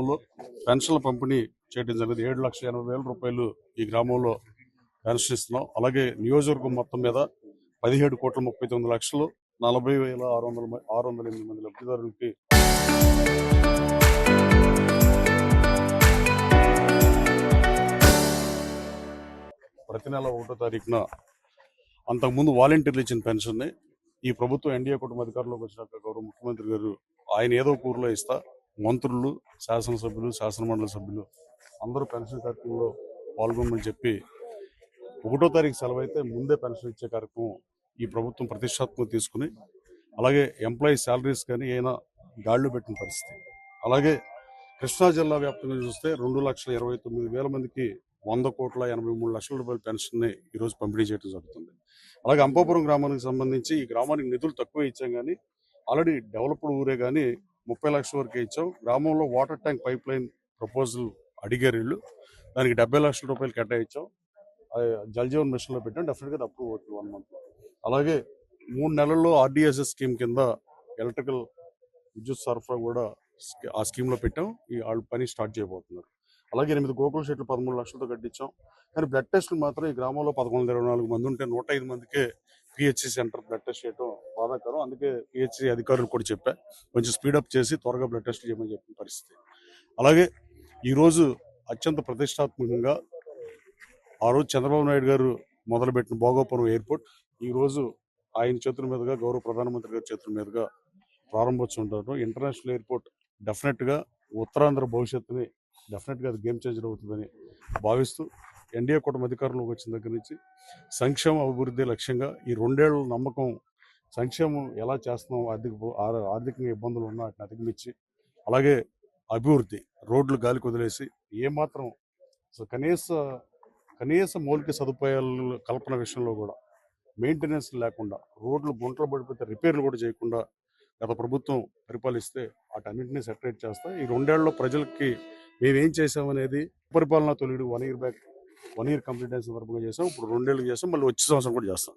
గ్రామంలో పెన్షన్ల పంపిణీ చేయడం జరిగింది. 7,80,000 రూపాయలు ఈ గ్రామంలో పెన్షన్ ఇస్తున్నాం. అలాగే నియోజకవర్గం మొత్తం మీద 17,39,00,000 40,608 మంది లబ్ధిదారులకి ప్రతి నెల 1వ తారీఖున అంతకుముందు వాలంటీర్లు ఇచ్చిన పెన్షన్ని ఈ ప్రభుత్వం ఎన్డీఏ కుటుంబ అధికారంలోకి వచ్చినాక గౌరవ ముఖ్యమంత్రి గారు ఆయన ఏదో ఊర్లో ఇస్తా మంత్రులు, శాసనసభ్యులు, శాసనమండలి సభ్యులు అందరూ పెన్షన్ కార్యక్రమంలో పాల్గొనమని చెప్పి 1వ తారీఖు సెలవు అయితే ముందే పెన్షన్ ఇచ్చే కార్యక్రమం ఈ ప్రభుత్వం ప్రతిష్టాత్మక తీసుకుని, అలాగే ఎంప్లాయీ శాలరీస్ కానీ అయినా గాడిలో పెట్టిన పరిస్థితి. అలాగే కృష్ణా జిల్లా వ్యాప్తంగా చూస్తే 2,29,000 మందికి 100,83,00,000 రూపాయల పెన్షన్ని ఈరోజు పంపిణీ చేయడం జరుగుతుంది. అలాగే అంపాపురం గ్రామానికి సంబంధించి ఈ గ్రామానికి నిధులు తక్కువ ఇచ్చాం, కానీ ఆల్రెడీ డెవలప్డ్ ఊరే, కానీ 30 లక్షల వరకే ఇచ్చాం. గ్రామంలో water tank pipe line proposal అడిగారు వీళ్ళు, దానికి 70 లక్షల రూపాయలు కేటాయించాం. జల్ జీవన్ మిషన్లో పెట్టాం, డెఫినెట్గా అప్రూవ్ అవుతుంది 1 మంత్. అలాగే 3 నెలల్లో ఆర్డీఎస్ఎస్ స్కీమ్ కింద ఎలక్ట్రికల్ విద్యుత్ సరఫరా కూడా ఆ స్కీమ్లో పెట్టాం. వాళ్ళు పని స్టార్ట్ చేయబోతున్నారు. అలాగే 8 గోకుల షెట్లు 13 లక్షలతో కట్టించాం. కానీ బ్లడ్ టెస్టులు మాత్రం ఈ గ్రామంలో 1124 మంది ఉంటే 105 మందికే పిహెచ్సి సెంటర్ బ్లడ్ టెస్ట్ చేయడం బాధాకరం. అందుకే పిహెచ్సి అధికారులు కూడా చెప్పా, కొంచెం స్పీడప్ చేసి త్వరగా బ్లడ్ టెస్ట్ చేయమని చెప్పిన పరిస్థితి. అలాగే ఈరోజు అత్యంత ప్రతిష్టాత్మకంగా ఆ రోజు చంద్రబాబు నాయుడు గారు మొదలుపెట్టిన భోగాపురం ఎయిర్పోర్ట్ ఈరోజు ఆయన చేతుల మీదుగా, గౌరవ ప్రధానమంత్రి గారి చేతుల మీదుగా ప్రారంభోత్సవం ఉంటారు. ఇంటర్నేషనల్ ఎయిర్పోర్ట్ డెఫినెట్గా ఉత్తరాంధ్ర భవిష్యత్తుని డెఫినెట్గా అది గేమ్ చేంజర్ అవుతుందని భావిస్తూ ఎన్డీఏ కూటమి అధికారంలోకి వచ్చిన దగ్గర నుంచి సంక్షేమ అభివృద్ధి లక్ష్యంగా ఈ 2 ఏళ్ల నమ్మకం, సంక్షేమం ఎలా చేస్తున్నాం, ఆర్థికంగా ఇబ్బందులు ఉన్నా వాటిని అధిగమించి, అలాగే అభివృద్ధి, రోడ్లు గాలికి వదిలేసి ఏమాత్రం కనీస మౌలిక సదుపాయాల కల్పన విషయంలో కూడా మెయింటెనెన్స్ లేకుండా, రోడ్లు గుంటలు పడిపోతే రిపేర్లు కూడా చేయకుండా గత ప్రభుత్వం పరిపాలిస్తే వాటన్నింటినీ సెపరేట్ చేస్తా. ఈ 2 ఏళ్లలో ప్రజలకి మేమేం చేసామనేది పరిపాలనా తొలిడు 1 ఇయర్ బ్యాక్ 1 ఇయర్ కంప్లీట్ అయిన సందర్భంగా చేసాం. ఇప్పుడు 2 ఏళ్ళు చేసాం, మళ్ళీ వచ్చే సంవత్సరం కూడా చేస్తాం.